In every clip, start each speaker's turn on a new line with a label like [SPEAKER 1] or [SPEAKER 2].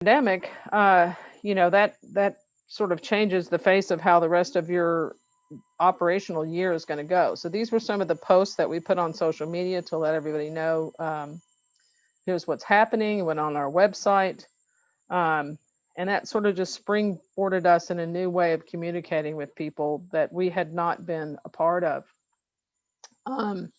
[SPEAKER 1] pandemic, that sort of changes the face of how the rest of your operational year is going to go. So these were some of the posts that we put on social media to let everybody know, here's what's happening. It went on our website. Um, and that sort of just springboarded us in a new way of communicating with people that we had not been a part of. Um,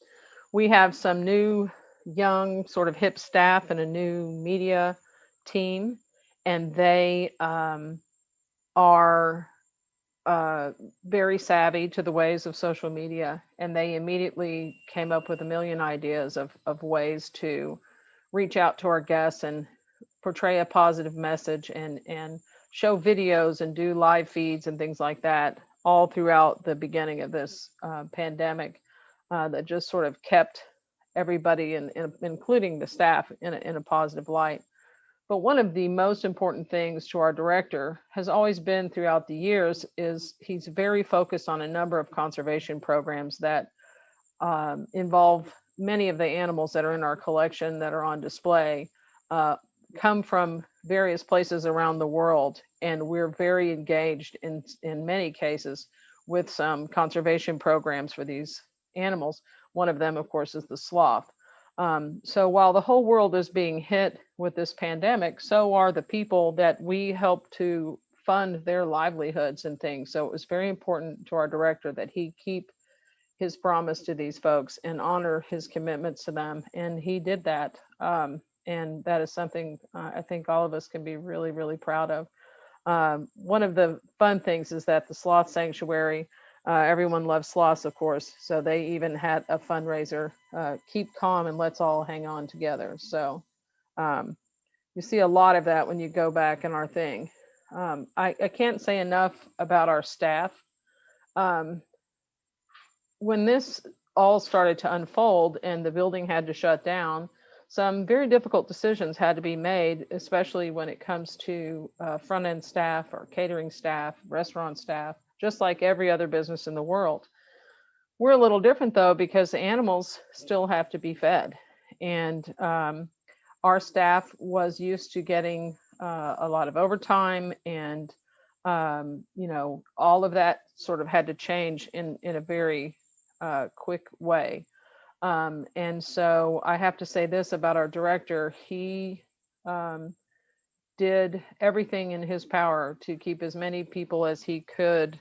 [SPEAKER 1] we have some new, young, sort of hip staff and a new media team, and they are uh, very savvy to the ways of social media, and they immediately came up with a million ideas of ways to reach out to our guests and portray a positive message and show videos and do live feeds and things like that all throughout the beginning of this pandemic, that just sort of kept everybody, including the staff, in a positive light. But one of the most important things to our director has always been throughout the years is he's very focused on a number of conservation programs that involve many of the animals that are in our collection that are on display, uh, come from various places around the world, and we're very engaged in many cases with some conservation programs for these animals. One of them, of course, is the sloth. So while the whole world is being hit with this pandemic, so are the people that we help to fund their livelihoods and things. So it was very important to our director that he keep his promise to these folks and honor his commitments to them. And he did that. And that is something I think all of us can be really, really proud of. One of the fun things is that the Sloth Sanctuary, everyone loves sloths, of course. So they even had a fundraiser, Keep Calm and Let's All Hang On Together. So um, you see a lot of that when you go back in our thing. I can't say enough about our staff. Um, when this all started to unfold and the building had to shut down, some very difficult decisions had to be made, especially when it comes to front end staff or catering staff, restaurant staff, just like every other business in the world. We're a little different though, because the animals still have to be fed. And our staff was used to getting a lot of overtime, and all of that sort of had to change in a very quick way. And so I have to say this about our director. He um, did everything in his power to keep as many people as he could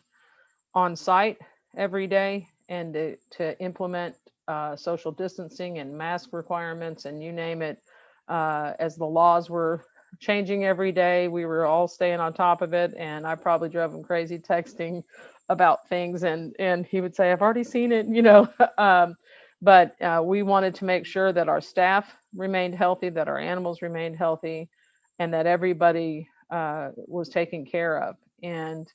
[SPEAKER 1] on site every day, and to implement social distancing and mask requirements and you name it. As the laws were changing every day, we were all staying on top of it. And I probably drove him crazy texting about things, and he would say, "I've already seen it," but we wanted to make sure that our staff remained healthy, that our animals remained healthy, and that everybody was taken care of. And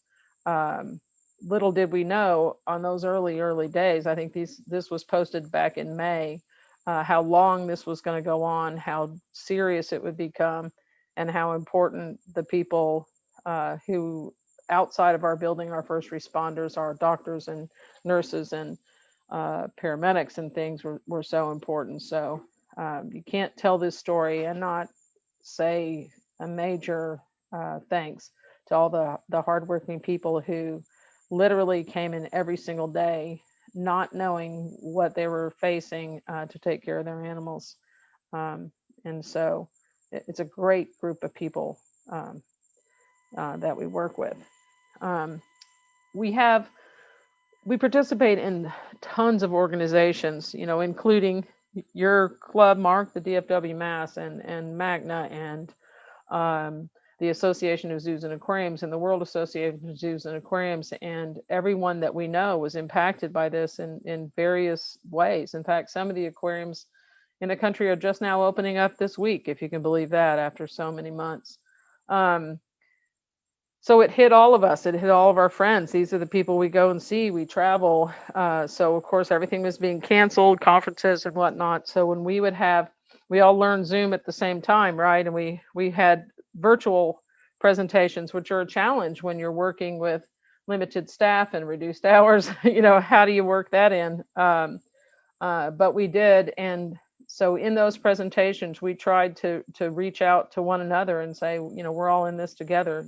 [SPEAKER 1] um, little did we know on those early days, I think this was posted back in May, how long this was going to go on, how serious it would become, and how important the people who outside of our building, our first responders, our doctors and nurses and paramedics and things were so important. So you can't tell this story and not say a major thanks to all the hardworking people who literally came in every single day, not knowing what they were facing, to take care of their animals. And so it's a great group of people that we work with. Um, we have we participate in tons of organizations, including your club, Mark, the DFW Mass, and Magna, and the Association of Zoos and Aquariums, and the World Association of Zoos and Aquariums. And everyone that we know was impacted by this in various ways. In fact, some of the aquariums in the country are just now opening up this week, if you can believe that, after so many months. Um, so it hit all of us. It hit all of our friends. These are the people we go and see. We travel. So of course everything was being canceled, conferences and whatnot. So when we all learned Zoom at the same time, right? And we had virtual presentations, which are a challenge when you're working with limited staff and reduced hours. How do you work that in? But we did, and So in those presentations, we tried to reach out to one another and say, you know, we're all in this together.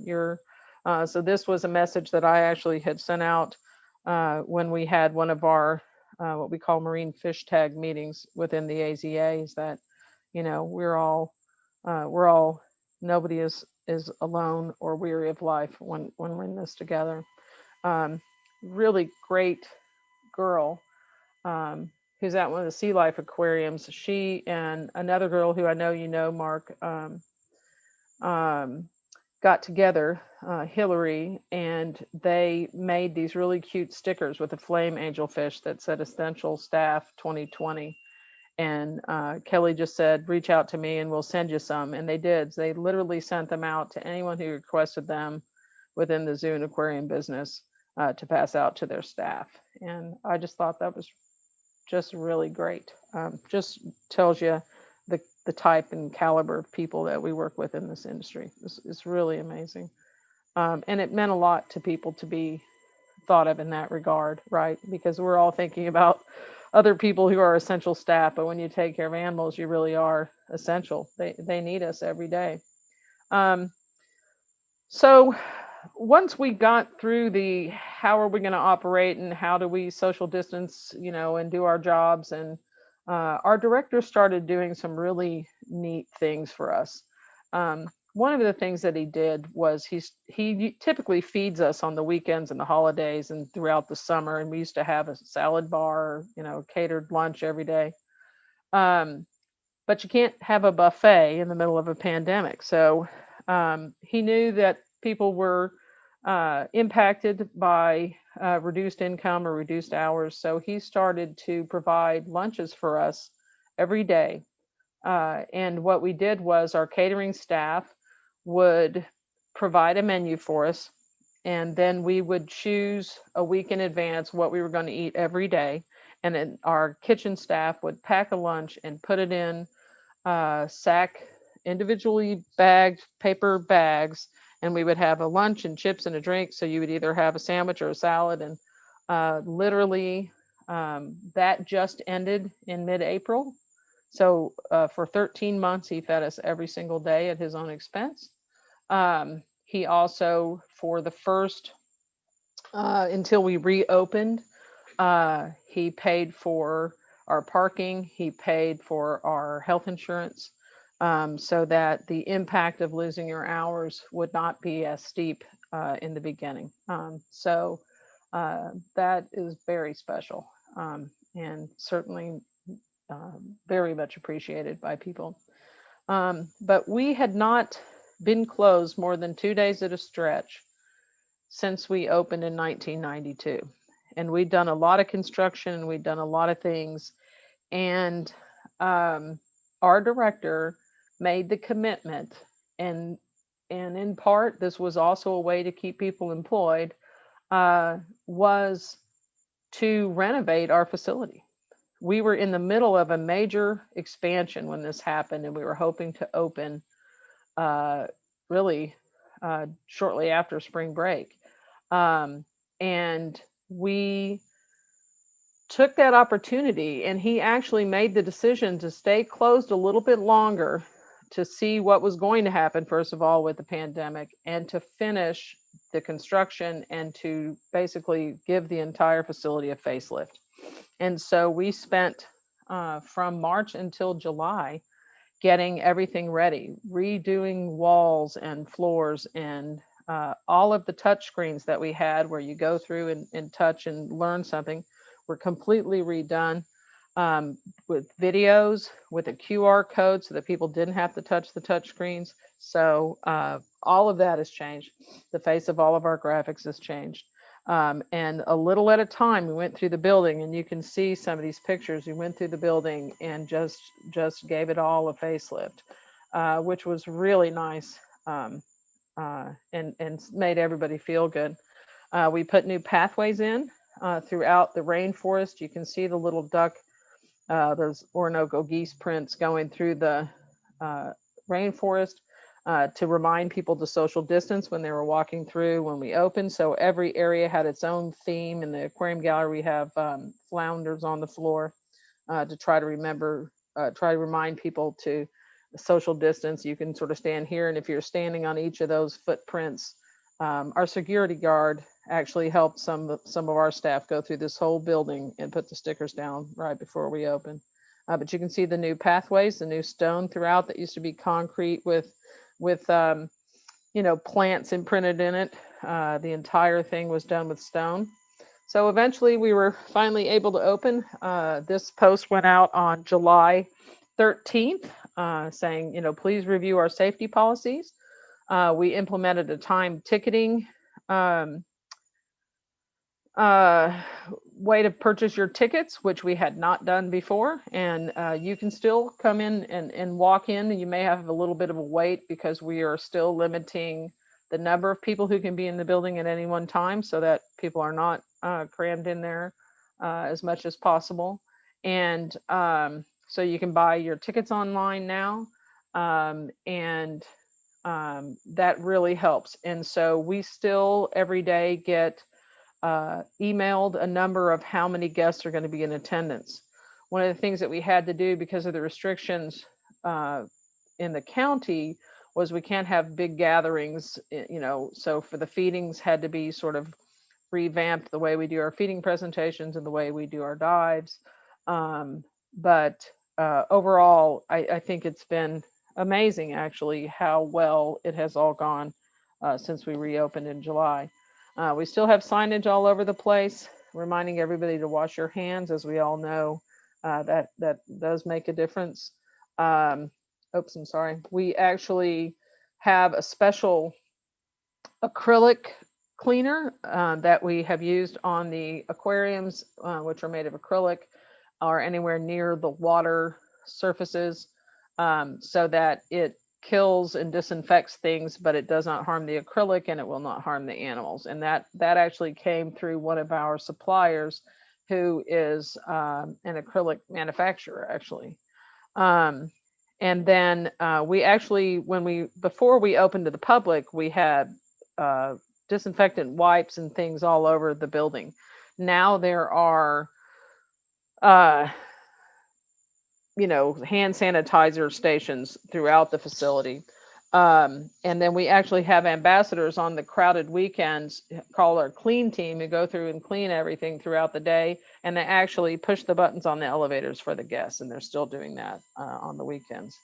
[SPEAKER 1] So this was a message that I actually had sent out when we had one of our what we call marine fish tag meetings within the AZA, is that, you know, we're all nobody is alone or weary of life when we're in this together. Really great girl who's at one of the sea life aquariums. She and another girl who I know you know, Mark, got together, Hillary, and they made these really cute stickers with a flame angelfish that said Essential Staff 2020. And Kelly just said, reach out to me and we'll send you some. And they did. They literally sent them out to anyone who requested them within the zoo and aquarium business to pass out to their staff. And I just thought that was just really great. Just tells you the type and caliber of people that we work with in this industry. It's really amazing. And it meant a lot to people to be thought of in that regard, right? Because we're all thinking about other people who are essential staff, but when you take care of animals, you really are essential. They need us every day. So once we got through the how are we going to operate and how do we social distance, you know, and do our jobs, and our director started doing some really neat things for us. One of the things that he did was he typically feeds us on the weekends and the holidays and throughout the summer, and we used to have a salad bar, you know, catered lunch every day. But you can't have a buffet in the middle of a pandemic. So he knew that people were impacted by reduced income or reduced hours. So he started to provide lunches for us every day. And what we did was our catering staff would provide a menu for us. And then we would choose a week in advance what we were going to eat every day. And then our kitchen staff would pack a lunch and put it in individually bagged paper bags, and we would have a lunch and chips and a drink. So you would either have a sandwich or a salad. And literally that just ended in mid-April. So for 13 months, he fed us every single day at his own expense. He also, for the first, until we reopened, he paid for our parking. He paid for our health insurance, so that the impact of losing your hours would not be as steep in the beginning. So that is very special, and certainly very much appreciated by people. But we had not been closed more than 2 days at a stretch since we opened in 1992. And we'd done a lot of construction and we'd done a lot of things. And our director made the commitment, and in part, this was also a way to keep people employed, was to renovate our facility. We were in the middle of a major expansion when this happened, and we were hoping to open really shortly after spring break. And we took that opportunity, and he actually made the decision to stay closed a little bit longer to see what was going to happen, first of all, with the pandemic, and to finish the construction and to basically give the entire facility a facelift. And so we spent from March until July getting everything ready, redoing walls and floors, and all of the touch screens that we had where you go through and touch and learn something were completely redone, with videos, with a QR code so that people didn't have to touch the touch screens. So all of that has changed. The face of all of our graphics has changed. And a little at a time, we went through the building, and you can see some of these pictures. We went through the building and just gave it all a facelift, which was really nice, and made everybody feel good. We put new pathways in throughout the rainforest. You can see the little duck, those Orinoco geese prints going through the rainforest to remind people to social distance when they were walking through when we opened. So every area had its own theme. In the aquarium gallery, we have flounders on the floor to try to remember try to remind people to social distance. You can sort of stand here, and if you're standing on each of those footprints, our security guard actually helped some of our staff go through this whole building and put the stickers down right before we open. But you can see the new pathways, the new stone throughout that used to be concrete with plants imprinted in it. The entire thing was done with stone. So eventually we were finally able to open. This post went out on July 13th, saying, please review our safety policies. We implemented a time ticketing way to purchase your tickets, which we had not done before. And you can still come in and walk in. And you may have a little bit of a wait because we are still limiting the number of people who can be in the building at any one time, so that people are not crammed in there as much as possible. And so you can buy your tickets online now. And that really helps. And so we still every day get emailed a number of how many guests are going to be in attendance. One of the things that we had to do because of the restrictions in the county was we can't have big gatherings, so for the feedings had to be sort of revamped, the way we do our feeding presentations and the way we do our dives. But overall, I think it's been amazing actually how well it has all gone since we reopened in July. We still have signage all over the place, reminding everybody to wash your hands. As we all know, that does make a difference. Oops, I'm sorry. We actually have a special acrylic cleaner that we have used on the aquariums, which are made of acrylic, or anywhere near the water surfaces, so that it kills and disinfects things, but it does not harm the acrylic and it will not harm the animals. And that actually came through one of our suppliers, who is an acrylic manufacturer actually. And then we actually, before we opened to the public, we had disinfectant wipes and things all over the building. Now there are hand sanitizer stations throughout the facility. And then we actually have ambassadors on the crowded weekends called our clean team, who go through and clean everything throughout the day. And they actually push the buttons on the elevators for the guests. And they're still doing that on the weekends.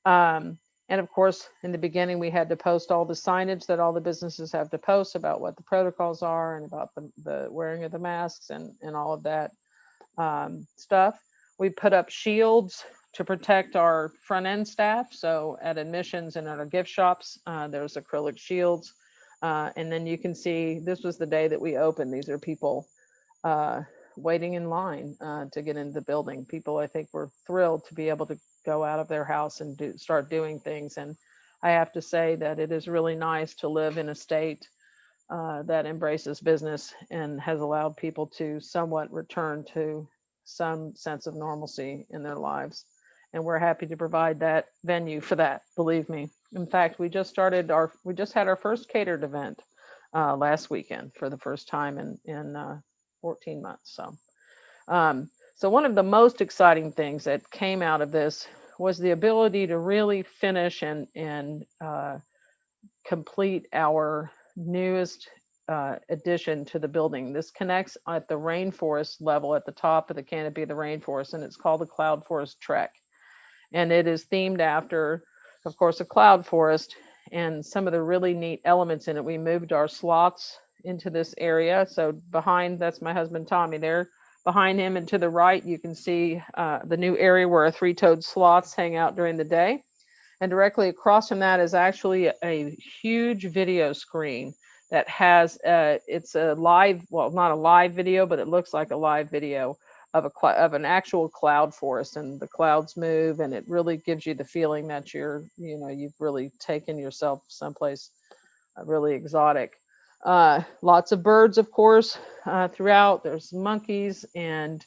[SPEAKER 1] And of course, in the beginning, we had to post all the signage that all the businesses have to post about what the protocols are and about the wearing of the masks and all of that stuff. We put up shields to protect our front end staff. So at admissions and at our gift shops, there's acrylic shields. And then you can see this was the day that we opened. These are people waiting in line to get into the building. People, I think, were thrilled to be able to go out of their house and start doing things. And I have to say that it is really nice to live in a state that embraces business and has allowed people to somewhat return to some sense of normalcy in their lives. And we're happy to provide that venue for that, believe me. In fact, we just had our first catered event last weekend for the first time in 14 months. So one of the most exciting things that came out of this was the ability to really finish and complete our newest addition to the building. This connects at the rainforest level at the top of the canopy of the rainforest, and it's called the Cloud Forest Trek. And it is themed after, of course, a cloud forest and some of the really neat elements in it. We moved our sloths into this area. So behind, that's my husband Tommy there. Behind him and to the right, you can see the new area where our three-toed sloths hang out during the day. And directly across from that is actually a huge video screen that has, it's a live, well, not a live video, but it looks like a live video of an actual cloud forest, and the clouds move, and it really gives you the feeling that you've really taken yourself someplace really exotic. Lots of birds, of course, throughout. There's monkeys, and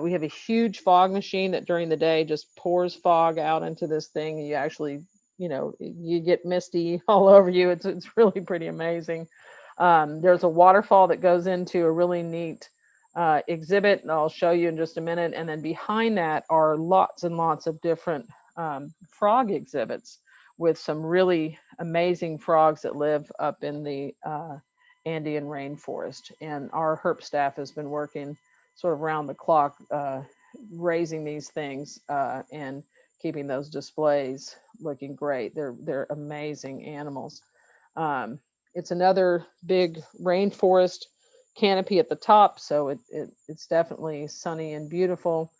[SPEAKER 1] we have a huge fog machine that during the day just pours fog out into this thing. You actually, you get misty all over you. It's really pretty amazing. There's a waterfall that goes into a really neat exhibit, and I'll show you in just a minute. And then behind that are lots and lots of different frog exhibits with some really amazing frogs that live up in the Andean rainforest. And our herp staff has been working sort of round the clock, raising these things and keeping those displays looking great. They're amazing animals. It's another big rainforest canopy at the top, so it's definitely sunny and beautiful.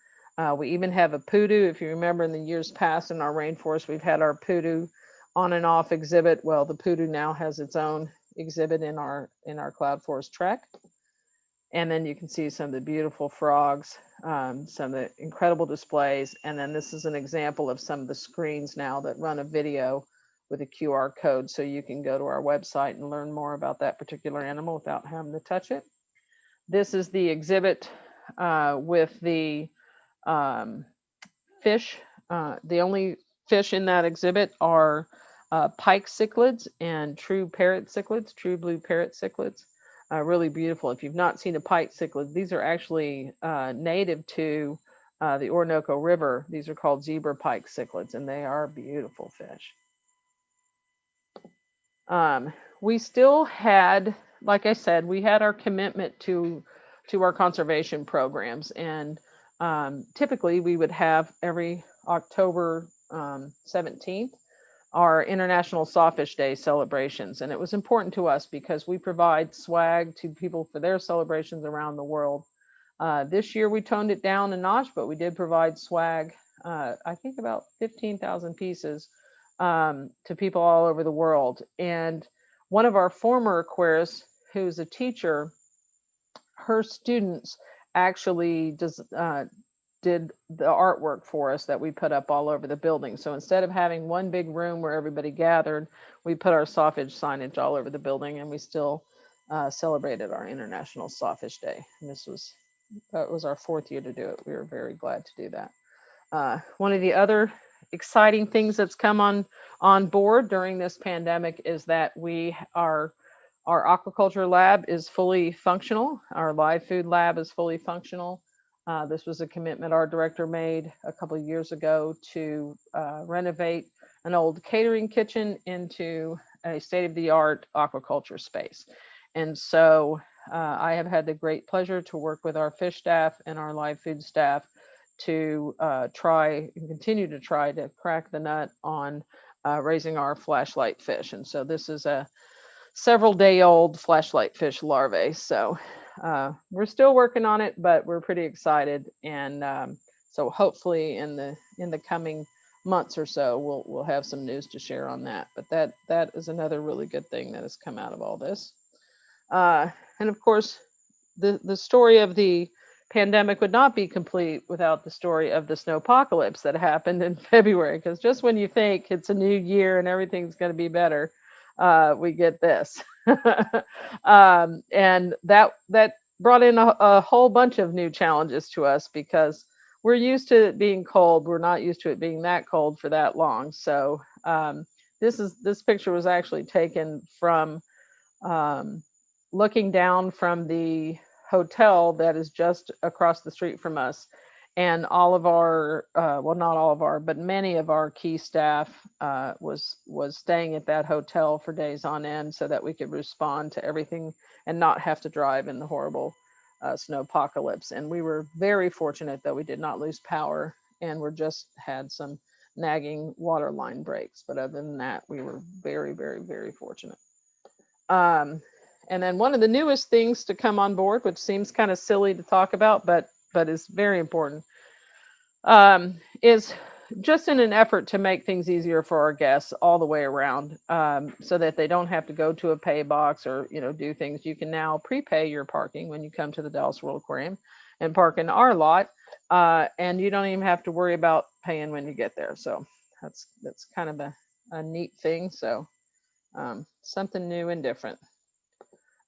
[SPEAKER 1] We even have a poodoo. If you remember, in the years past in our rainforest, we've had our poodoo on and off exhibit. Well, the poodoo now has its own exhibit in our Cloud Forest Trek. And then you can see some of the beautiful frogs, some of the incredible displays. And then this is an example of some of the screens now that run a video with a QR code, so you can go to our website and learn more about that particular animal without having to touch it. This is the exhibit with the fish. The only fish in that exhibit are pike cichlids and true parrot cichlids, true blue parrot cichlids. Really beautiful. If you've not seen a pike cichlid, these are actually native to the Orinoco River. These are called zebra pike cichlids, and they are beautiful fish. We still had, like I said, we had our commitment to our conservation programs, and typically we would have every October 17th our International Sawfish Day celebrations. And it was important to us because we provide swag to people for their celebrations around the world. This year we toned it down a notch, but we did provide swag, I think about 15,000 pieces to people all over the world. And one of our former aquarists, who's a teacher, her students actually did the artwork for us that we put up all over the building. So instead of having one big room where everybody gathered, we put our sawfish signage all over the building, and we still celebrated our International Sawfish Day. And that was our 4th year to do it. We were very glad to do that. One of the other exciting things that's come on board during this pandemic is that our aquaculture lab is fully functional. Our live food lab is fully functional. This was a commitment our director made a couple of years ago to renovate an old catering kitchen into a state-of-the-art aquaculture space. And so I have had the great pleasure to work with our fish staff and our live food staff to try and continue to try to crack the nut on raising our flashlight fish. And so this is a several-day-old flashlight fish larvae. So we're still working on it, but we're pretty excited. And so hopefully in the coming months or so, we'll have some news to share on that. But that is another really good thing that has come out of all this. And of course, the story of the pandemic would not be complete without the story of the Snowpocalypse that happened in February. Because just when you think it's a new year and everything's going to be better, we get this. And that brought in a whole bunch of new challenges to us, because we're used to it being cold. We're not used to it being that cold for that long. So this picture was actually taken from looking down from the hotel that is just across the street from us. And all of our, well, not all of our, but many of our key staff was staying at that hotel for days on end so that we could respond to everything and not have to drive in the horrible snowpocalypse. And we were very fortunate that we did not lose power, and we just had some nagging water line breaks. But other than that, we were very, very, very fortunate. And then one of the newest things to come on board, which seems kind of silly to talk about, but is very important, is just in an effort to make things easier for our guests all the way around, so that they don't have to go to a pay box or do things. You can now prepay your parking when you come to the Dallas World Aquarium and park in our lot, and you don't even have to worry about paying when you get there. So that's kind of a neat thing. So something new and different.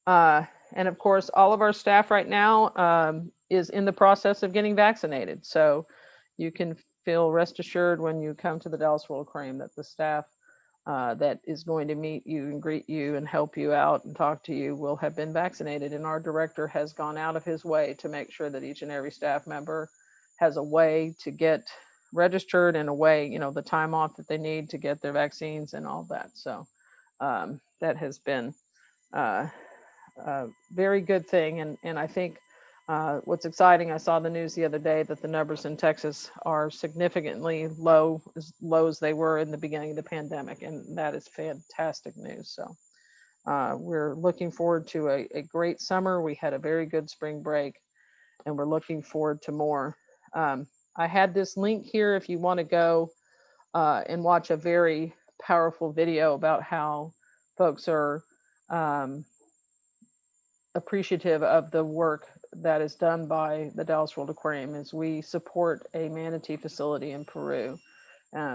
[SPEAKER 1] And of course, all of our staff right now is in the process of getting vaccinated. So you can feel rest assured when you come to the Dallas World Aquarium that the staff that is going to meet you and greet you and help you out and talk to you will have been vaccinated. And our director has gone out of his way to make sure that each and every staff member has a way to get registered and a way, the time off that they need to get their vaccines and all that. So that has been a very good thing. And I think what's exciting, I saw the news the other day that the numbers in Texas are significantly low, as low as they were in the beginning of the pandemic. And that is fantastic news. So we're looking forward to a great summer. We had a very good spring break, and we're looking forward to more. I had this link here if you want to go and watch a very powerful video about how folks are appreciative of the work that is done by the Dallas World Aquarium. As we support a manatee facility in Peru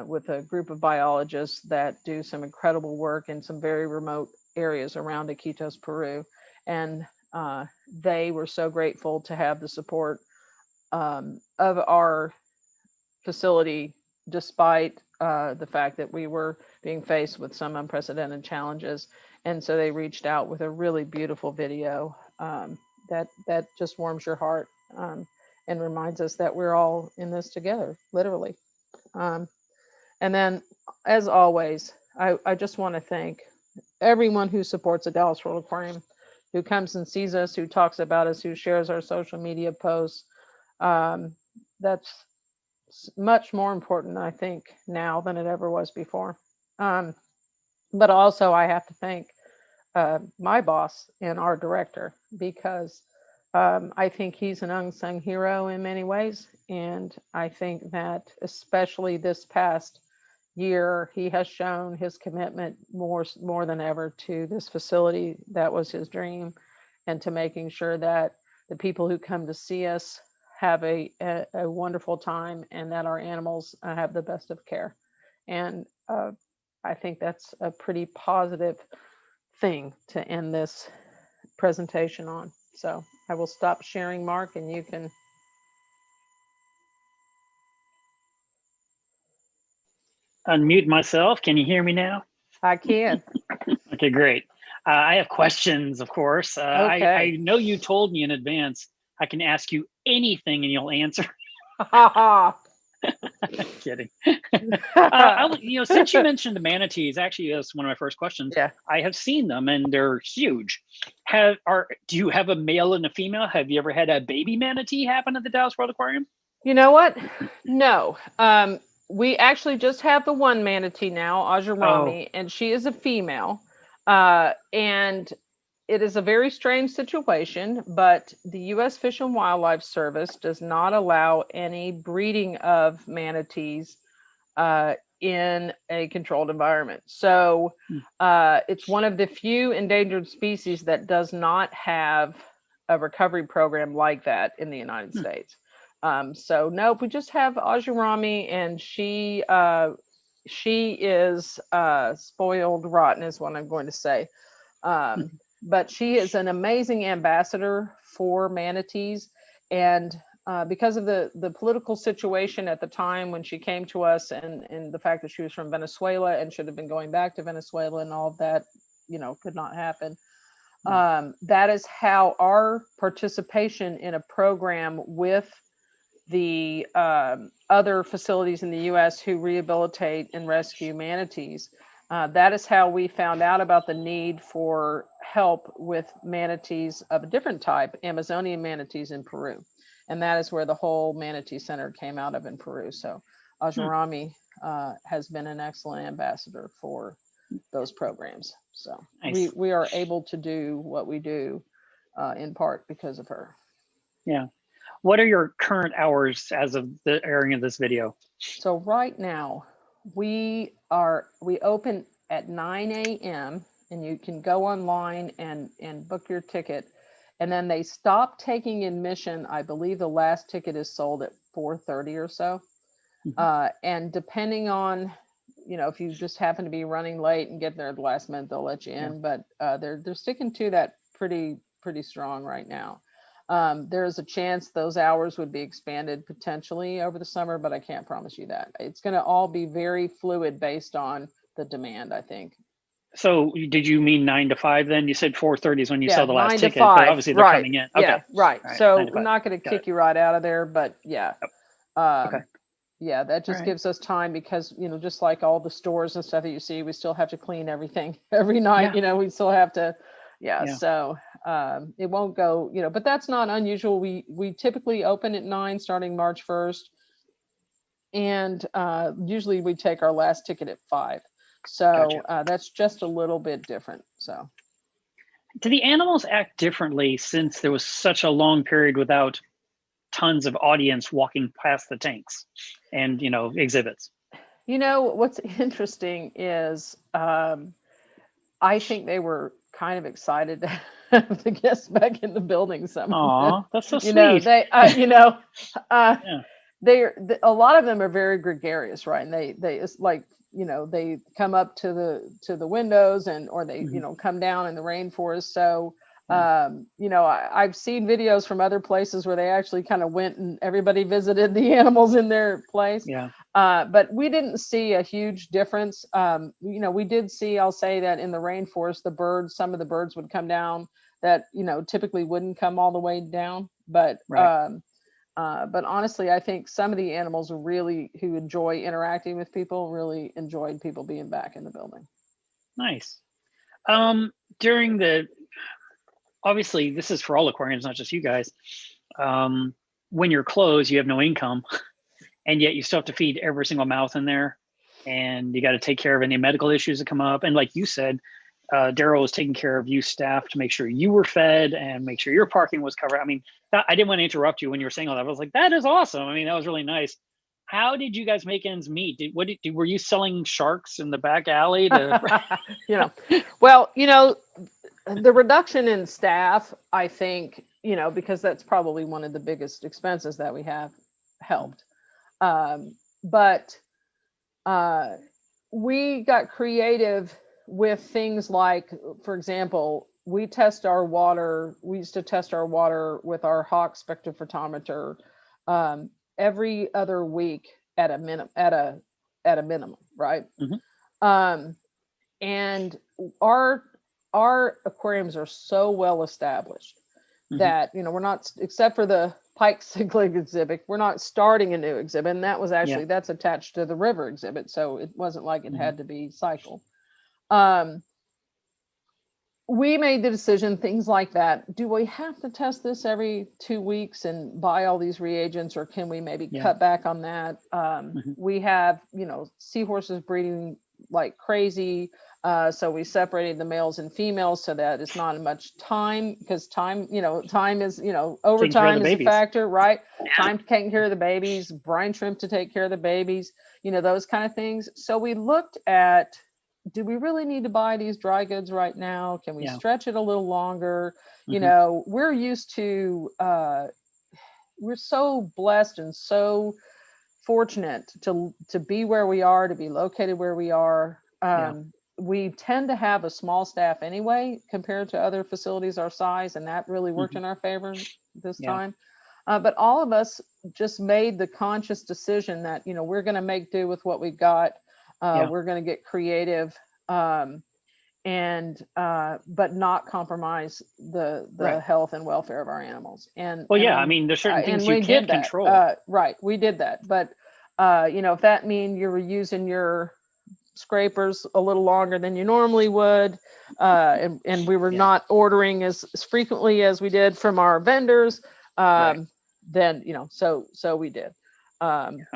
[SPEAKER 1] with a group of biologists that do some incredible work in some very remote areas around Iquitos, Peru. And they were so grateful to have the support of our facility, despite the fact that we were being faced with some unprecedented challenges. And so they reached out with a really beautiful video that just warms your heart and reminds us that we're all in this together, literally. And then, as always, I just want to thank everyone who supports the Dallas World Aquarium, who comes and sees us, who talks about us, who shares our social media posts. That's much more important, I think, now than it ever was before. But also, I have to thank my boss and our director, because I think he's an unsung hero in many ways. And I think that especially this past year, he has shown his commitment more than ever to this facility that was his dream, and to making sure that the people who come to see us have a wonderful time, and that our animals have the best of care. And I think that's a pretty positive thing to end this presentation on. So I will stop sharing, Mark, and you can.
[SPEAKER 2] Unmute myself. Can you hear me now?
[SPEAKER 1] I can.
[SPEAKER 2] Okay, great. I have questions, of course.
[SPEAKER 1] Okay.
[SPEAKER 2] I know you told me in advance I can ask you anything and you'll answer. Kidding. Since you mentioned the manatees, actually, that's one of my first questions.
[SPEAKER 1] Yeah.
[SPEAKER 2] I have seen them and they're huge. Do you have a male and a female? Have you ever had a baby manatee happen at the Dallas World Aquarium?
[SPEAKER 1] You know what? No. We actually just have the one manatee now, Ajurami, and she is a female. And it is a very strange situation, but the U.S. Fish and Wildlife Service does not allow any breeding of manatees in a controlled environment. So it's one of the few endangered species that does not have a recovery program like that in the United States. So nope, we just have Ajurami, and she is spoiled rotten is what I'm going to say. But she is an amazing ambassador for manatees. And because of the political situation at the time when she came to us, and the fact that she was from Venezuela and should have been going back to Venezuela, and all of that, could not happen. That is how our participation in a program with the other facilities in the U.S. who rehabilitate and rescue manatees. That is how we found out about the need for help with manatees of a different type, Amazonian manatees in Peru. And that is where the whole Manatee Center came out of in Peru. So Ajurami has been an excellent ambassador for those programs. So nice. we are able to do what we do in part because of her.
[SPEAKER 2] Yeah. What are your current hours as of the airing of this video?
[SPEAKER 1] So right now we open at 9 a.m. and you can go online and book your ticket. And then they stop taking admission. I believe the last ticket is sold at 4:30 or so. Mm-hmm. And depending on, if you just happen to be running late and get there at the last minute, they'll let you in. Yeah. But they're sticking to that pretty strong right now. There's a chance those hours would be expanded potentially over the summer, but I can't promise you that. It's going to all be very fluid based on demand, I think.
[SPEAKER 2] So did you mean 9 to 5 then? You said 4:30 is when you
[SPEAKER 1] Yeah,
[SPEAKER 2] sell the last
[SPEAKER 1] 9 to
[SPEAKER 2] ticket, but
[SPEAKER 1] 5.
[SPEAKER 2] obviously they're
[SPEAKER 1] Right.
[SPEAKER 2] coming in. Okay.
[SPEAKER 1] Yeah, right.
[SPEAKER 2] All right. 9
[SPEAKER 1] So
[SPEAKER 2] to
[SPEAKER 1] we're
[SPEAKER 2] 5.
[SPEAKER 1] not going to
[SPEAKER 2] Got it.
[SPEAKER 1] kick you right out of there, but yeah.
[SPEAKER 2] Yep. Okay.
[SPEAKER 1] Um, yeah, that
[SPEAKER 2] All
[SPEAKER 1] just
[SPEAKER 2] right.
[SPEAKER 1] gives us time because, just like all the stores and stuff that you see, we still have to clean everything every night.
[SPEAKER 2] Yeah.
[SPEAKER 1] We still have to, yeah.
[SPEAKER 2] Yeah.
[SPEAKER 1] So it won't go, but that's not unusual. We typically open at 9 starting March 1st. And usually we take our last ticket at 5. So
[SPEAKER 2] Gotcha.
[SPEAKER 1] that's just a little bit different. So.
[SPEAKER 2] Do the animals act differently since there was such a long period without tons of audience walking past the tanks and exhibits?
[SPEAKER 1] What's interesting is I think they were kind of excited to have the guests back in the building. Some of them,
[SPEAKER 2] Aw, that's so sweet.
[SPEAKER 1] they,
[SPEAKER 2] Yeah.
[SPEAKER 1] a lot of them are very gregarious, right? And they it's like, they come up to the windows or they,
[SPEAKER 2] Mhm.
[SPEAKER 1] come down in the rainforest. So,
[SPEAKER 2] Yeah.
[SPEAKER 1] I've seen videos from other places where they actually kind of went and everybody visited the animals in their place.
[SPEAKER 2] Yeah.
[SPEAKER 1] But we didn't see a huge difference. We did see, I'll say that in the rainforest, some of the birds would come down that, typically wouldn't come all the way down.
[SPEAKER 2] Right.
[SPEAKER 1] But honestly, I think some of the animals who enjoy interacting with people really enjoyed people being back in the building.
[SPEAKER 2] Nice. During obviously this is for all aquariums, not just you guys. When you're closed, you have no income, and yet you still have to feed every single mouth in there, and you got to take care of any medical issues that come up. And like you said, Daryl was taking care of you staff to make sure you were fed and make sure your parking was covered. I mean, I didn't want to interrupt you when you were saying all that. I was like, that is awesome. I mean, that was really nice. How did you guys make ends meet? Were you selling sharks in the back alley to?
[SPEAKER 1] Well, the reduction in staff, I think, because that's probably one of the biggest expenses that we have, helped. But we got creative with things like, for example, we used to test our water with our Hawk spectrophotometer every other week at a minimum, right?
[SPEAKER 2] Mhm.
[SPEAKER 1] And our aquariums are so well established that we're not, except for the Pike cyclic exhibit, we're not starting a new exhibit, and that was actually that's attached to the river exhibit, so it wasn't like it had to be cycle. We made the decision, things like that, do we have to test this every 2 weeks and buy all these reagents, or can we maybe cut back on that? We have seahorses breeding like crazy, so we separated the males and females so that it's not much time, because time is, overtime is a factor, right? Time taking care of the babies, brine shrimp to take care of the babies, those kind of things. So we looked at, do we really need to buy these dry goods right now? Can we stretch it a little longer? We're used to, we're so blessed and so fortunate to be where we are, to be located where we are. We tend to have a small staff anyway compared to other facilities our size, and that really worked in our favor this time. But all of us just made the conscious decision that we're going to make do with what we've got. We're going to get creative, but not compromise the health and welfare of our animals. And
[SPEAKER 2] I mean, there's certain things you can't control.
[SPEAKER 1] Right, we did that. But if that means you were using your scrapers a little longer than you normally would, and we were not ordering as frequently as we did from our vendors, then so we did. And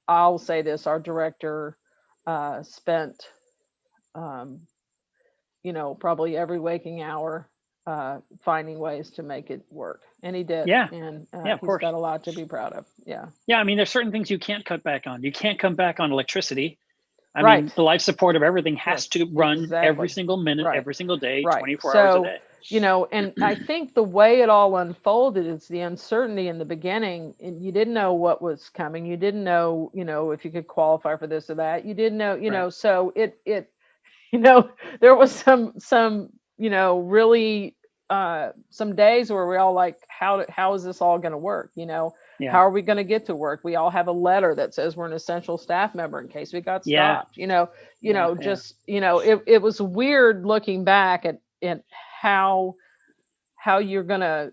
[SPEAKER 1] I'll say this, our director spent probably every waking hour finding ways to make it work, and he did. And he's got a lot to be proud of.
[SPEAKER 2] I mean, there's certain things you can't cut back on. You can't come back on electricity. I mean, the life support of everything has to run every single minute, every single day, 24 hours a day.
[SPEAKER 1] And I think the way it all unfolded is the uncertainty in the beginning. You didn't know what was coming. You didn't know, if you could qualify for this or that. You didn't know, so it there was some really some days where we're all like, how is this all going to work?
[SPEAKER 2] Yeah.
[SPEAKER 1] How are we going to get to work? We all have a letter that says we're an essential staff member in case we got
[SPEAKER 2] Yeah.
[SPEAKER 1] stopped.
[SPEAKER 2] Yeah.
[SPEAKER 1] Just, it was weird looking back at how you're going to,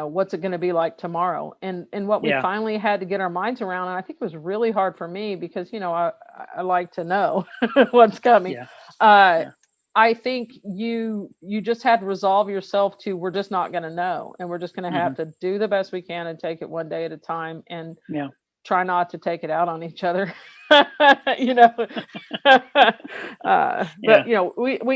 [SPEAKER 1] what's it going to be like tomorrow, and what we
[SPEAKER 2] Yeah.
[SPEAKER 1] finally had to get our minds around. And I think it was really hard for me because, I like to know what's coming.
[SPEAKER 2] Yeah.
[SPEAKER 1] uh
[SPEAKER 2] Yeah.
[SPEAKER 1] I think you just had to resolve yourself to, we're just not going to know, and we're just going to have to do the best we can and take it one day at a time, and
[SPEAKER 2] Yeah.
[SPEAKER 1] try not to take it out on each other. But
[SPEAKER 2] Yeah.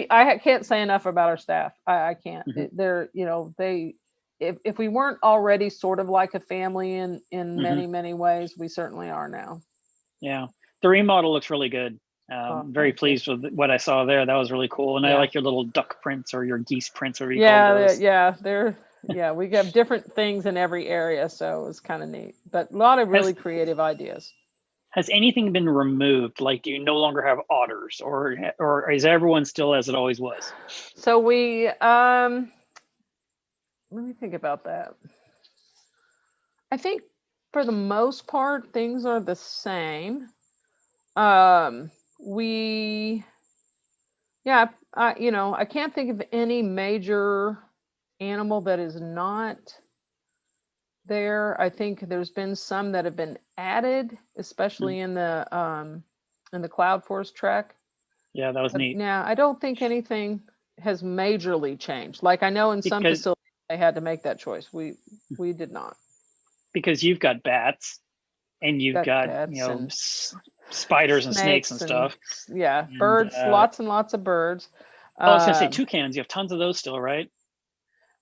[SPEAKER 1] I can't say enough about our staff. I can't.
[SPEAKER 2] Hmm.
[SPEAKER 1] They're, they, if we weren't already sort of like a family in
[SPEAKER 2] Hmm.
[SPEAKER 1] many ways, we certainly are now.
[SPEAKER 2] Yeah. The remodel looks really good.
[SPEAKER 1] Oh,
[SPEAKER 2] Very
[SPEAKER 1] thank you.
[SPEAKER 2] pleased with what I saw there. That was really cool. And I
[SPEAKER 1] Yeah.
[SPEAKER 2] like your little duck prints or your geese prints, whatever you called
[SPEAKER 1] Yeah,
[SPEAKER 2] those.
[SPEAKER 1] we have different things in every area, so it was kind of neat. But a lot of really
[SPEAKER 2] Has
[SPEAKER 1] creative ideas.
[SPEAKER 2] has anything been removed? Like, do you no longer have otters, or is everyone still as it always was?
[SPEAKER 1] So we let me think about that. I think for the most part things are the same. We Yeah, I can't think of any major animal that is not there. I think there's been some that have been added,
[SPEAKER 2] Mm.
[SPEAKER 1] especially in the Cloud Force trek.
[SPEAKER 2] Yeah, that was
[SPEAKER 1] But
[SPEAKER 2] neat.
[SPEAKER 1] yeah, I don't think anything has majorly changed. Like I know in some
[SPEAKER 2] because
[SPEAKER 1] facilities they had to make that choice. We did not.
[SPEAKER 2] because you've got bats and you've
[SPEAKER 1] Got
[SPEAKER 2] got
[SPEAKER 1] bats and
[SPEAKER 2] spiders and snakes and
[SPEAKER 1] snakes and
[SPEAKER 2] stuff.
[SPEAKER 1] yeah,
[SPEAKER 2] And
[SPEAKER 1] birds, lots and lots of birds.
[SPEAKER 2] I was gonna say
[SPEAKER 1] Um,
[SPEAKER 2] toucans. You have tons of those still, right?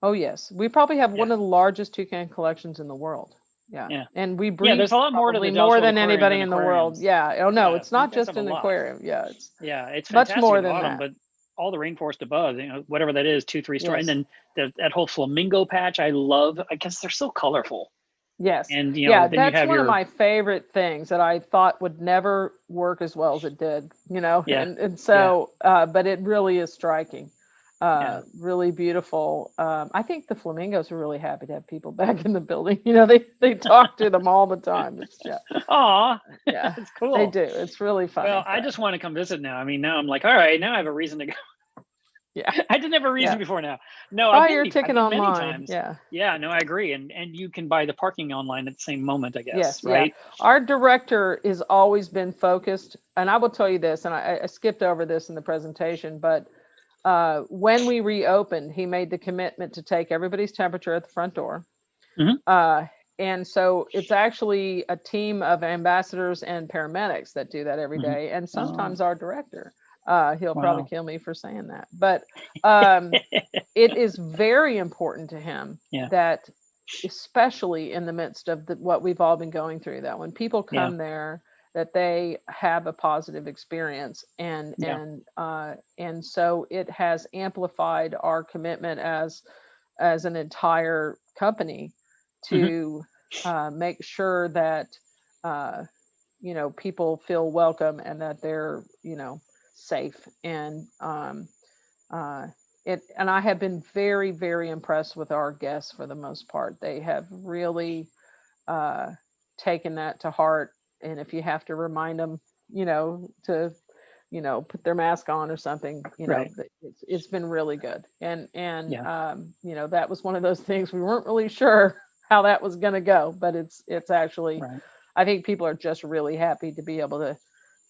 [SPEAKER 1] oh yes, we probably have
[SPEAKER 2] Yeah,
[SPEAKER 1] one of the largest toucan collections in the world. Yeah,
[SPEAKER 2] yeah,
[SPEAKER 1] and we
[SPEAKER 2] yeah.
[SPEAKER 1] breed
[SPEAKER 2] There's a lot more to
[SPEAKER 1] probably
[SPEAKER 2] the
[SPEAKER 1] more
[SPEAKER 2] Dallas World
[SPEAKER 1] than
[SPEAKER 2] Aquarium
[SPEAKER 1] anybody
[SPEAKER 2] than
[SPEAKER 1] in the world.
[SPEAKER 2] aquariums.
[SPEAKER 1] Yeah. Oh no,
[SPEAKER 2] Yeah,
[SPEAKER 1] it's
[SPEAKER 2] you
[SPEAKER 1] not
[SPEAKER 2] guys
[SPEAKER 1] just
[SPEAKER 2] have a
[SPEAKER 1] an
[SPEAKER 2] lot.
[SPEAKER 1] aquarium. Yeah, it's
[SPEAKER 2] Yeah, it's
[SPEAKER 1] much
[SPEAKER 2] fantastic
[SPEAKER 1] more
[SPEAKER 2] at the
[SPEAKER 1] than
[SPEAKER 2] bottom,
[SPEAKER 1] that.
[SPEAKER 2] but all the rainforest above, whatever that is, 2, 3 story, and
[SPEAKER 1] Yes.
[SPEAKER 2] then that whole flamingo patch. I love. I guess they're so colorful,
[SPEAKER 1] Yes.
[SPEAKER 2] and
[SPEAKER 1] Yeah,
[SPEAKER 2] then you
[SPEAKER 1] that's
[SPEAKER 2] have
[SPEAKER 1] one of
[SPEAKER 2] your
[SPEAKER 1] my favorite things that I thought would never work as well as it did,
[SPEAKER 2] yeah,
[SPEAKER 1] and
[SPEAKER 2] yeah,
[SPEAKER 1] so, but it really is striking,
[SPEAKER 2] yeah.
[SPEAKER 1] really beautiful. I think the flamingos are really happy to have people back in the building. They talk to them all the time. Yeah,
[SPEAKER 2] Aw,
[SPEAKER 1] yeah,
[SPEAKER 2] it's
[SPEAKER 1] they
[SPEAKER 2] cool.
[SPEAKER 1] do. It's really
[SPEAKER 2] Well,
[SPEAKER 1] funny.
[SPEAKER 2] I just want to come visit now. I mean, now I'm like, all right, now I have a reason to go.
[SPEAKER 1] Yeah,
[SPEAKER 2] I didn't have a reason
[SPEAKER 1] yeah.
[SPEAKER 2] before now. No,
[SPEAKER 1] Buy
[SPEAKER 2] I've
[SPEAKER 1] your
[SPEAKER 2] I've
[SPEAKER 1] ticket
[SPEAKER 2] been many
[SPEAKER 1] online.
[SPEAKER 2] times.
[SPEAKER 1] Yeah.
[SPEAKER 2] Yeah, no, I agree. And you can buy the parking online at the same moment, I guess,
[SPEAKER 1] Yes, yeah.
[SPEAKER 2] right?
[SPEAKER 1] Our director has always been focused, and I will tell you this, and I skipped over this in the presentation, but when we reopened, he made the commitment to take everybody's temperature at the front door.
[SPEAKER 2] Hmm.
[SPEAKER 1] Uh, and so it's actually a team of ambassadors and paramedics that do that every
[SPEAKER 2] Hmm.
[SPEAKER 1] day, and
[SPEAKER 2] Oh,
[SPEAKER 1] sometimes our director. He'll probably
[SPEAKER 2] wow.
[SPEAKER 1] kill me for saying that, but um, it is very important to him
[SPEAKER 2] Yeah,
[SPEAKER 1] that, especially in the midst of what we've all been going through, that when people
[SPEAKER 2] yeah,
[SPEAKER 1] come there, that they have a positive experience,
[SPEAKER 2] yeah.
[SPEAKER 1] and so it has amplified our commitment as an entire company
[SPEAKER 2] Hmm.
[SPEAKER 1] to make sure that people feel welcome and that they're safe, uh, and I have been very, very impressed with our guests for the most part. They have really uh, taken that to heart. And if you have to remind them, to, put their mask on or something,
[SPEAKER 2] Right.
[SPEAKER 1] it's been really good. And
[SPEAKER 2] Yeah.
[SPEAKER 1] that was one of those things we weren't really sure how that was going to go, but it's actually,
[SPEAKER 2] Right.
[SPEAKER 1] I think people are just really happy to be able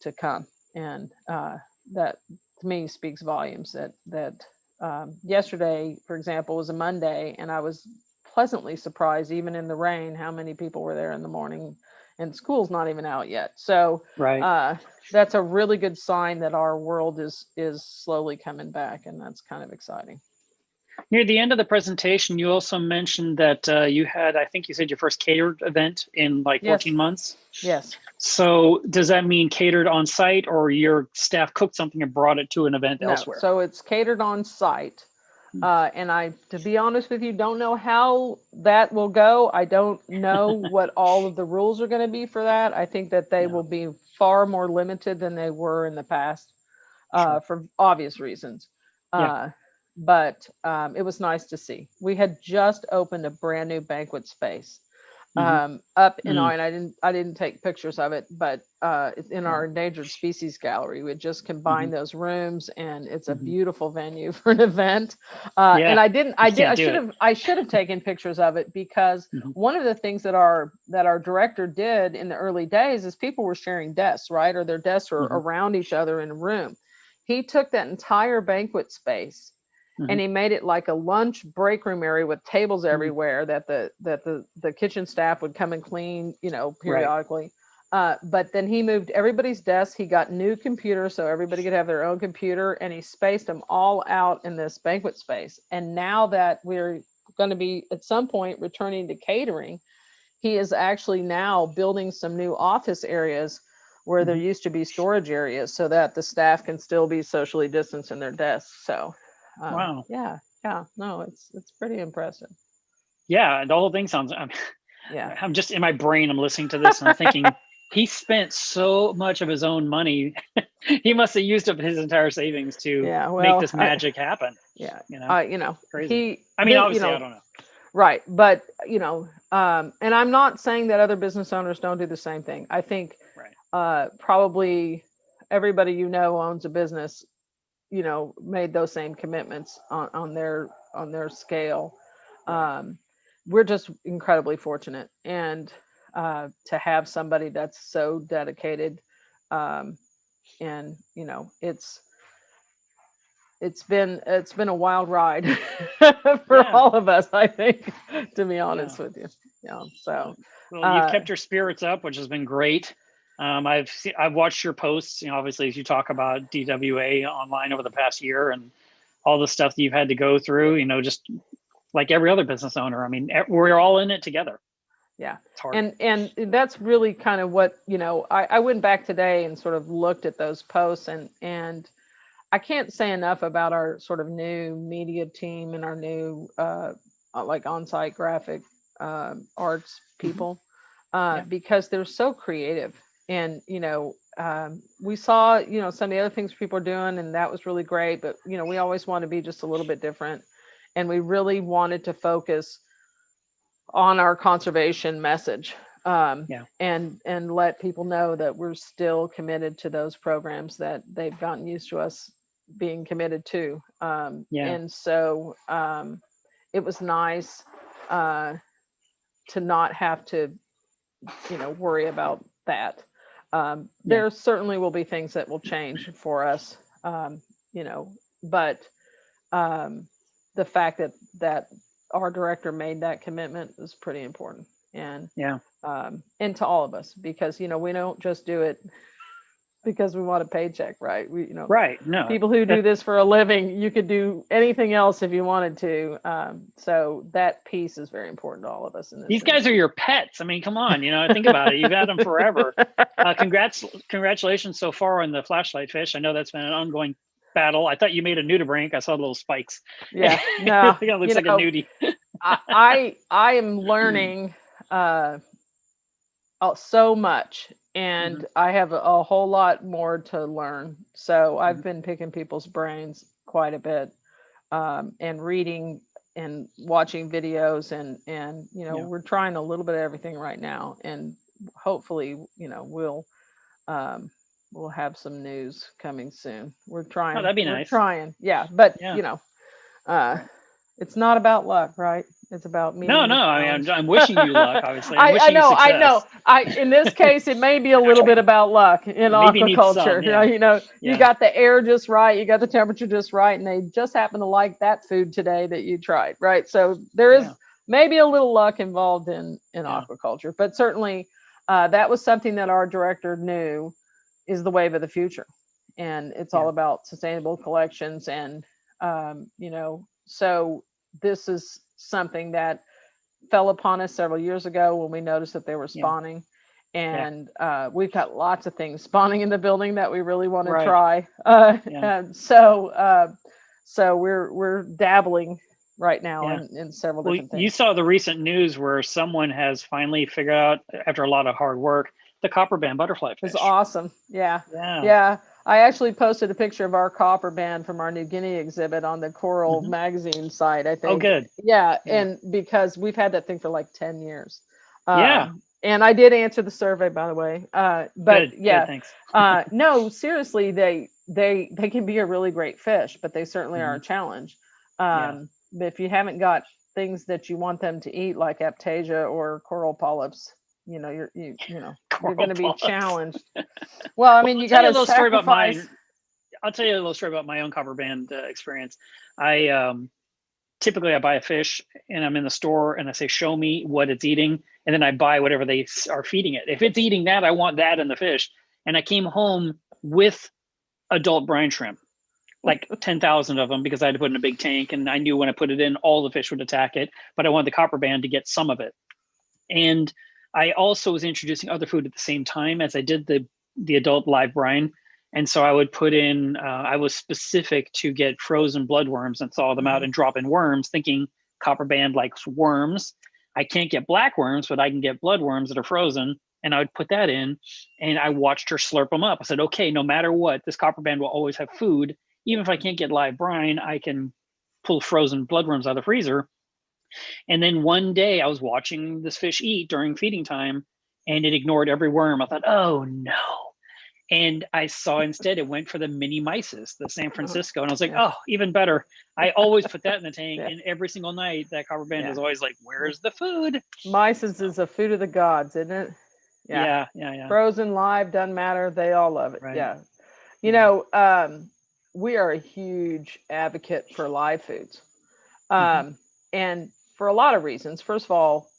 [SPEAKER 1] to come. And that to me speaks volumes that yesterday, for example, was a Monday, and I was pleasantly surprised, even in the rain, how many people were there in the morning, and school's not even out yet. So
[SPEAKER 2] Right.
[SPEAKER 1] that's a really good sign that our world is slowly coming back, and that's kind of exciting.
[SPEAKER 2] Near the end of the presentation, you also mentioned that you had, I think you said, your first catered event in like
[SPEAKER 1] Yes,
[SPEAKER 2] 14 months.
[SPEAKER 1] yes.
[SPEAKER 2] So does that mean catered on site, or your staff cooked something and brought it to an event
[SPEAKER 1] No,
[SPEAKER 2] elsewhere?
[SPEAKER 1] so it's catered on site. And I, to be honest with you, don't know how that will go. I don't know what all of the rules are going to be for that. I think that they
[SPEAKER 2] Yeah,
[SPEAKER 1] will be far more limited than they were in the past,
[SPEAKER 2] sure.
[SPEAKER 1] for obvious reasons.
[SPEAKER 2] Yeah.
[SPEAKER 1] But it was nice to see. We had just opened a brand new banquet space. up in our, and I didn't take pictures of it, but it's in our endangered species gallery. We just combined those rooms, and it's a beautiful venue for an event. And I should have taken pictures of it, because one of the things that our director did in the early days is people were sharing desks, right? Or their desks were around each other in a room. He took that entire banquet space and he made it like a lunch break room area with tables everywhere that the kitchen staff would come and clean, periodically. But then he moved everybody's desks. He got new computers so everybody could have their own computer, and he spaced them all out in this banquet space. And now that we're going to be at some point returning to catering, he is actually now building some new office areas where there used to be storage areas, so that the staff can still be socially distanced in their desks. So
[SPEAKER 2] wow.
[SPEAKER 1] Yeah. No, it's pretty impressive.
[SPEAKER 2] Yeah. The whole thing sounds, I'm just in my brain, I'm listening to this and I'm thinking, he spent so much of his own money. He must have used up his entire savings to make this magic happen.
[SPEAKER 1] Yeah.
[SPEAKER 2] Crazy. Obviously, I don't know.
[SPEAKER 1] Right. But, and I'm not saying that other business owners don't do the same thing. I think probably everybody owns a business, made those same commitments on their scale. We're just incredibly fortunate, and to have somebody that's so dedicated, and it's been a wild ride for all of us, I think, to be honest with you. So
[SPEAKER 2] you've kept your spirits up, which has been great. I've watched your posts, obviously, as you talk about DWA online over the past year and all the stuff that you've had to go through, just like every other business owner. I mean, we're all in it together.
[SPEAKER 1] Yeah.
[SPEAKER 2] It's hard.
[SPEAKER 1] And that's really kind of what, I went back today and sort of looked at those posts, and I can't say enough about our sort of new media team and our new, like on-site graphic arts people, because they're so creative. And, we saw, some of the other things people are doing, and that was really great. But, we always want to be just a little bit different. And we really wanted to focus on our conservation message, and let people know that we're still committed to those programs that they've gotten used to us being committed to. And so it was nice to not have to, worry about that. There certainly will be things that will change for us, but the fact that our director made that commitment is pretty important, and and to all of us, because we don't just do it because we want a paycheck, right?
[SPEAKER 2] Right. No,
[SPEAKER 1] people who do this for a living, you could do anything else if you wanted to. So that piece is very important to all of us.
[SPEAKER 2] These guys are your pets. I mean, come on, think about it. You've had them forever. Congratulations so far on the flashlight fish. I know that's been an ongoing battle. I thought you made a nudibranch. I saw the little spikes.
[SPEAKER 1] Yeah, no,
[SPEAKER 2] it looks like a nudie.
[SPEAKER 1] I am learning so much, and I have a whole lot more to learn. So I've been picking people's brains quite a bit, and reading and watching videos, and we're trying a little bit of everything right now, and hopefully we'll have some news coming soon. We're trying.
[SPEAKER 2] Oh, that'd be nice.
[SPEAKER 1] We're trying. Yeah. But, it's not about luck, right? It's about me.
[SPEAKER 2] No. I mean, I'm wishing you luck, obviously.
[SPEAKER 1] I know. In this case, it may be a little bit about luck in aquaculture. You got the air just right. You got the temperature just right. And they just happen to like that food today that you tried. Right. So there is maybe a little luck involved in aquaculture, but certainly that was something that our director knew is the wave of the future, and it's all about sustainable collections. And so this is something that fell upon us several years ago when we noticed that they were spawning, and we've got lots of things spawning in the building that we really want to try. And so we're dabbling right now in several different things.
[SPEAKER 2] You saw the recent news where someone has finally figured out, after a lot of hard work, the copper band butterfly fish.
[SPEAKER 1] It's awesome. Yeah. I actually posted a picture of our copper band from our New Guinea exhibit on the Coral magazine site, I think.
[SPEAKER 2] Oh, good.
[SPEAKER 1] Yeah. And because we've had that thing for like 10 years.
[SPEAKER 2] Yeah.
[SPEAKER 1] And I did answer the survey, by the way. But
[SPEAKER 2] Good, thanks.
[SPEAKER 1] no, seriously, they can be a really great fish, but they certainly are a challenge.
[SPEAKER 2] Yeah.
[SPEAKER 1] But if you haven't got things that you want them to eat, like aptasia or coral polyps, you're going
[SPEAKER 2] Coral
[SPEAKER 1] to be
[SPEAKER 2] polyps.
[SPEAKER 1] challenged. Well, I
[SPEAKER 2] Well,
[SPEAKER 1] mean,
[SPEAKER 2] I'll
[SPEAKER 1] you
[SPEAKER 2] tell
[SPEAKER 1] got
[SPEAKER 2] you a
[SPEAKER 1] to
[SPEAKER 2] little story about
[SPEAKER 1] sacrifice.
[SPEAKER 2] mine. I'll tell you a little story about my own copper band experience. I typically I buy a fish and I'm in the store and I say, show me what it's eating. And then I buy whatever they are feeding it. If it's eating that, I want that in the fish. And I came home with adult brine shrimp, like 10,000 of them, because I had to put in a big tank. And I knew when I put it in, all the fish would attack it. But I wanted the copper band to get some of it. And I also was introducing other food at the same time as I did the adult live brine. And so I would put in, I was specific to get frozen bloodworms and thaw them out and drop in worms, thinking copper band likes worms. I can't get black worms, but I can get bloodworms that are frozen. And I would put that in and I watched her slurp them up. I said, okay, no matter what, this copper band will always have food. Even if I can't get live brine, I can pull frozen bloodworms out of the freezer. And then one day I was watching this fish eat during feeding time and it ignored every worm. I thought, oh no. And I saw instead it went for the mini mysis, the San Francisco. And I was like, oh, even better. I always put that in the tank. And every single night that copper band is always like, where's the food?
[SPEAKER 1] Mysis is a food of the gods, isn't it?
[SPEAKER 2] Yeah.
[SPEAKER 1] Frozen, live, doesn't matter. They all love it.
[SPEAKER 2] Right.
[SPEAKER 1] Yeah. We are a huge advocate for live foods. And for a lot of reasons. First of all,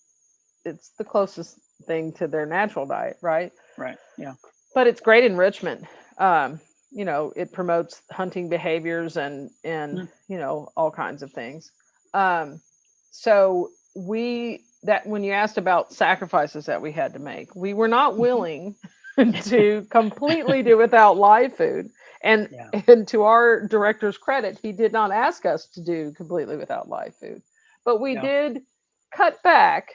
[SPEAKER 1] it's the closest thing to their natural diet, right?
[SPEAKER 2] Right. Yeah.
[SPEAKER 1] But it's great enrichment. It promotes hunting behaviors and all kinds of things. So when you asked about sacrifices that we had to make, we were not willing to completely do without live food. And to our director's credit, he did not ask us to do completely without live food, but we did cut back.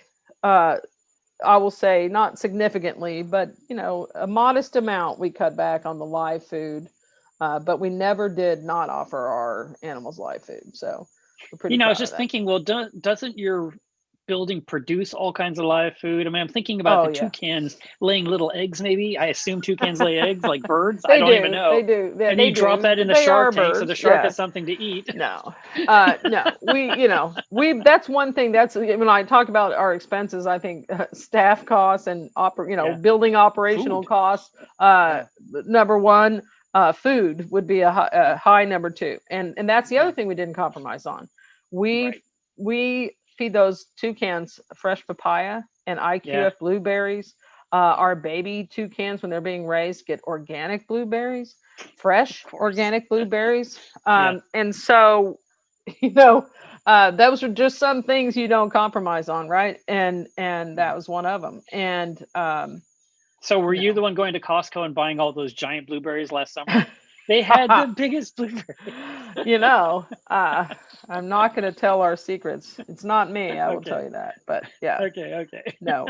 [SPEAKER 1] I will say not significantly, but a modest amount we cut back on the live food, but we never did not offer our animals live food. So we're pretty proud
[SPEAKER 2] I was
[SPEAKER 1] of
[SPEAKER 2] just
[SPEAKER 1] that.
[SPEAKER 2] thinking, well, doesn't your building produce all kinds of live food? I mean, I'm thinking about the toucans laying little eggs, maybe. I assume toucans lay eggs like birds. I don't even know.
[SPEAKER 1] They do.
[SPEAKER 2] And
[SPEAKER 1] they
[SPEAKER 2] you drop that in the
[SPEAKER 1] They are
[SPEAKER 2] shark tank so the
[SPEAKER 1] birds,
[SPEAKER 2] shark has something to eat.
[SPEAKER 1] No, no. That's one thing. That's when I talk about our expenses. I think staff costs and building operational costs. Number one, food would be a high number two, and that's the other thing we didn't compromise on. We feed those toucans fresh papaya and IQF blueberries. Our baby toucans, when they're being raised, get organic blueberries, fresh organic blueberries. And so, those are just some things you don't compromise on, right? And that was one of them. And
[SPEAKER 2] so were you the one going to Costco and buying all those giant blueberries last summer? They had the biggest blueberries.
[SPEAKER 1] I'm not going to tell our secrets. It's not me. I will tell you that. But yeah.
[SPEAKER 2] Okay.
[SPEAKER 1] No,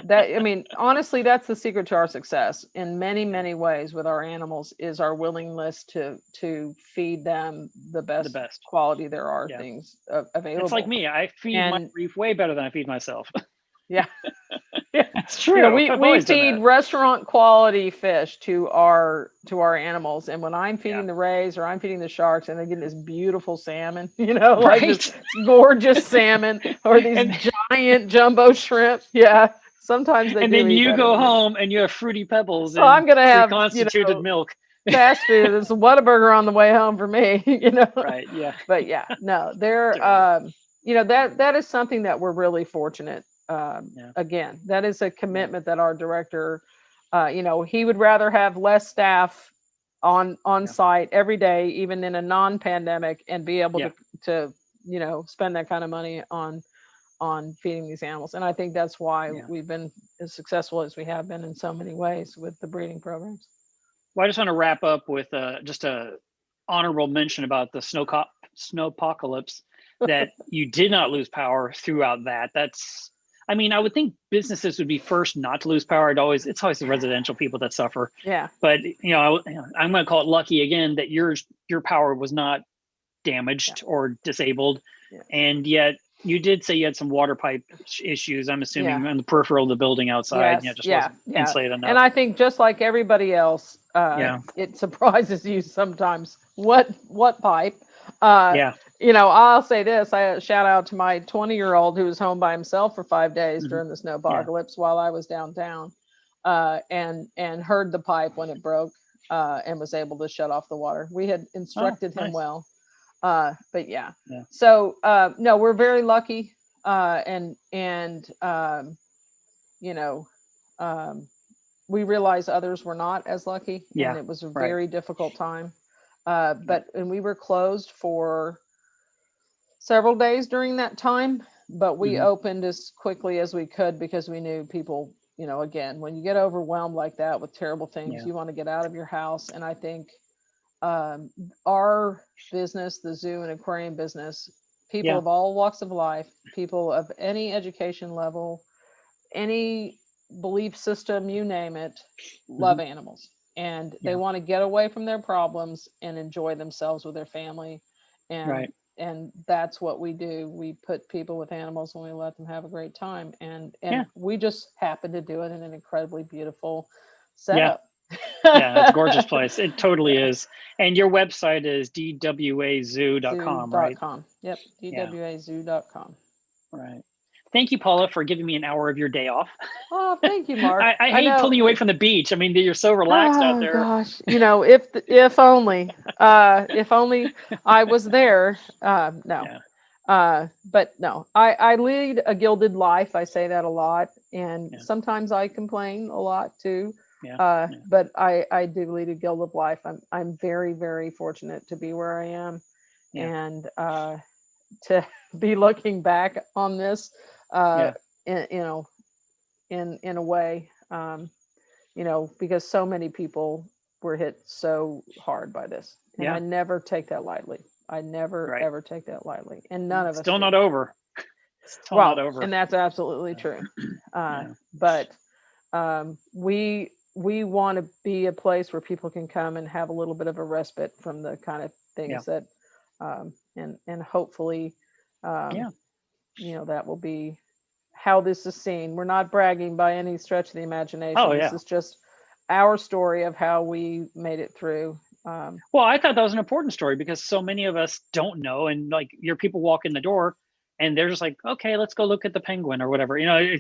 [SPEAKER 1] honestly, that's the secret to our success in many, many ways with our animals is our willingness to feed them the best quality there are things available.
[SPEAKER 2] It's like me. I feed my reef way better than I feed myself.
[SPEAKER 1] Yeah.
[SPEAKER 2] It's true.
[SPEAKER 1] We feed restaurant quality fish to our animals, and when I'm feeding the rays or I'm feeding the sharks, and they're getting this beautiful salmon, like this gorgeous salmon or these giant jumbo shrimp. Yeah, sometimes they.
[SPEAKER 2] And then you go home and you have fruity pebbles. And
[SPEAKER 1] I'm gonna have
[SPEAKER 2] reconstituted milk.
[SPEAKER 1] Fast food. It's a Whataburger on the way home for me.
[SPEAKER 2] Right. Yeah.
[SPEAKER 1] But no, they're that is something that we're really fortunate. Again, that is a commitment that our director, he would rather have less staff on site every day, even in a non-pandemic, and be able to spend that kind of money on feeding these animals. And I think that's why we've been as successful as we have been in so many ways with the breeding programs.
[SPEAKER 2] Well, I just want to wrap up with just a honorable mention about the Snowpocalypse, that you did not lose power throughout that. I would think businesses would be first not to lose power. It's always the residential people that suffer.
[SPEAKER 1] Yeah.
[SPEAKER 2] But I'm going to call it lucky again that your power was not damaged or disabled, and yet You did say you had some water pipe issues, I'm assuming,
[SPEAKER 1] Yeah.
[SPEAKER 2] on the peripheral of the building outside.
[SPEAKER 1] Yes.
[SPEAKER 2] Just
[SPEAKER 1] Yeah.
[SPEAKER 2] wasn't
[SPEAKER 1] Yeah.
[SPEAKER 2] insulated enough.
[SPEAKER 1] And I think just like everybody else,
[SPEAKER 2] Yeah.
[SPEAKER 1] it surprises you sometimes what pipe.
[SPEAKER 2] Yeah.
[SPEAKER 1] You know, I'll say this. I shout out to my 20-year-old who was home by himself for 5 days
[SPEAKER 2] Mhm.
[SPEAKER 1] during the snowpocalypse while I was downtown, and heard the pipe when it broke, and was able to shut off the water. We had instructed him
[SPEAKER 2] nice.
[SPEAKER 1] well. But yeah.
[SPEAKER 2] Yeah.
[SPEAKER 1] So no, we're very lucky, and you know, we realize others were not as lucky,
[SPEAKER 2] Yeah.
[SPEAKER 1] and it was a
[SPEAKER 2] Right.
[SPEAKER 1] very difficult time. And we were closed for several days during that time, but we
[SPEAKER 2] Mhm.
[SPEAKER 1] opened as quickly as we could because we knew people, you know, again, when you get overwhelmed like that with terrible things,
[SPEAKER 2] Yeah.
[SPEAKER 1] you want to get out of your house. And I think our business, the zoo and aquarium business, people
[SPEAKER 2] Yeah.
[SPEAKER 1] of all walks of life, people of any education level, any belief system, you name it, love
[SPEAKER 2] Mhm.
[SPEAKER 1] animals. And they
[SPEAKER 2] Yeah.
[SPEAKER 1] want to get away from their problems and enjoy themselves with their family. And
[SPEAKER 2] Right.
[SPEAKER 1] and that's what we do. We put people with animals and we let them have a great time. And
[SPEAKER 2] Yeah.
[SPEAKER 1] we just happen to do it in an incredibly beautiful
[SPEAKER 2] Yeah.
[SPEAKER 1] setup.
[SPEAKER 2] Yeah. It's a gorgeous place. It totally is. And your website is dwazoo.com, right?
[SPEAKER 1] Zoo.com. Yep.
[SPEAKER 2] Yeah.
[SPEAKER 1] dwazoo.com.
[SPEAKER 2] Right. Thank you, Paula, for giving me an hour of your day off.
[SPEAKER 1] Oh, thank you, Mark.
[SPEAKER 2] I
[SPEAKER 1] I
[SPEAKER 2] hate
[SPEAKER 1] know.
[SPEAKER 2] pulling you away from the beach. I mean, you're so relaxed out
[SPEAKER 1] Oh
[SPEAKER 2] there.
[SPEAKER 1] gosh, you know, if only, if only I was there. No,
[SPEAKER 2] Yeah.
[SPEAKER 1] but no, I lead a gilded life. I say that a lot, and
[SPEAKER 2] Yeah.
[SPEAKER 1] sometimes I complain a lot too.
[SPEAKER 2] Yeah. Yeah.
[SPEAKER 1] But I do lead a gilded life. I'm very, very fortunate to be where I am,
[SPEAKER 2] Yeah.
[SPEAKER 1] and to be looking back on this,
[SPEAKER 2] Yeah.
[SPEAKER 1] you know, in a way. You know, because so many people were hit so hard by this. And
[SPEAKER 2] Yeah.
[SPEAKER 1] I never take that lightly. I never,
[SPEAKER 2] Right.
[SPEAKER 1] ever take that lightly. And none of us
[SPEAKER 2] Still
[SPEAKER 1] do.
[SPEAKER 2] not over. Still not
[SPEAKER 1] Well,
[SPEAKER 2] over.
[SPEAKER 1] and that's absolutely true.
[SPEAKER 2] Yeah.
[SPEAKER 1] But we want to be a place where people can come and have a little bit of a respite from the kind of
[SPEAKER 2] Yeah.
[SPEAKER 1] things that, and hopefully,
[SPEAKER 2] Yeah.
[SPEAKER 1] you know, that will be how this is seen. We're not bragging by any stretch of the imagination.
[SPEAKER 2] Oh,
[SPEAKER 1] This
[SPEAKER 2] yeah.
[SPEAKER 1] is just our story of how we made it through.
[SPEAKER 2] Well, I thought that was an important story because so many of us don't know. And like your people walk in the door and they're just like, okay, let's go look at the penguin or whatever. You know,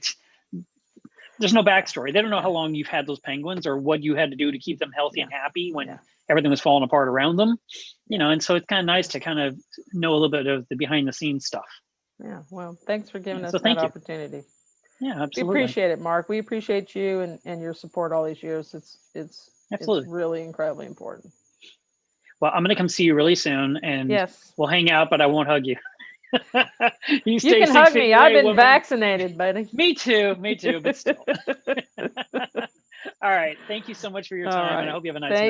[SPEAKER 2] there's no backstory. They don't know how long you've had those penguins or what you had to do to keep them healthy and happy when everything was falling apart around them. You know, and so it's kind of nice to kind of know a little bit of the behind the scenes stuff.
[SPEAKER 1] Yeah. Well, thanks for giving us
[SPEAKER 2] So
[SPEAKER 1] that
[SPEAKER 2] thank you.
[SPEAKER 1] opportunity.
[SPEAKER 2] Yeah,
[SPEAKER 1] We
[SPEAKER 2] absolutely.
[SPEAKER 1] appreciate it, Mark. We appreciate you and your support all these years. It's
[SPEAKER 2] Absolutely.
[SPEAKER 1] really incredibly important.
[SPEAKER 2] Well, I'm going to come see you really soon and
[SPEAKER 1] Yes.
[SPEAKER 2] we'll hang out, but I won't hug you. You
[SPEAKER 1] You
[SPEAKER 2] stay
[SPEAKER 1] can
[SPEAKER 2] 6
[SPEAKER 1] hug
[SPEAKER 2] feet
[SPEAKER 1] me.
[SPEAKER 2] away,
[SPEAKER 1] I've been
[SPEAKER 2] woman.
[SPEAKER 1] vaccinated, buddy.
[SPEAKER 2] Me too, but still. All right. Thank you so much for your
[SPEAKER 1] All
[SPEAKER 2] time, and I
[SPEAKER 1] right.
[SPEAKER 2] hope you have a nice
[SPEAKER 1] Thank
[SPEAKER 2] night.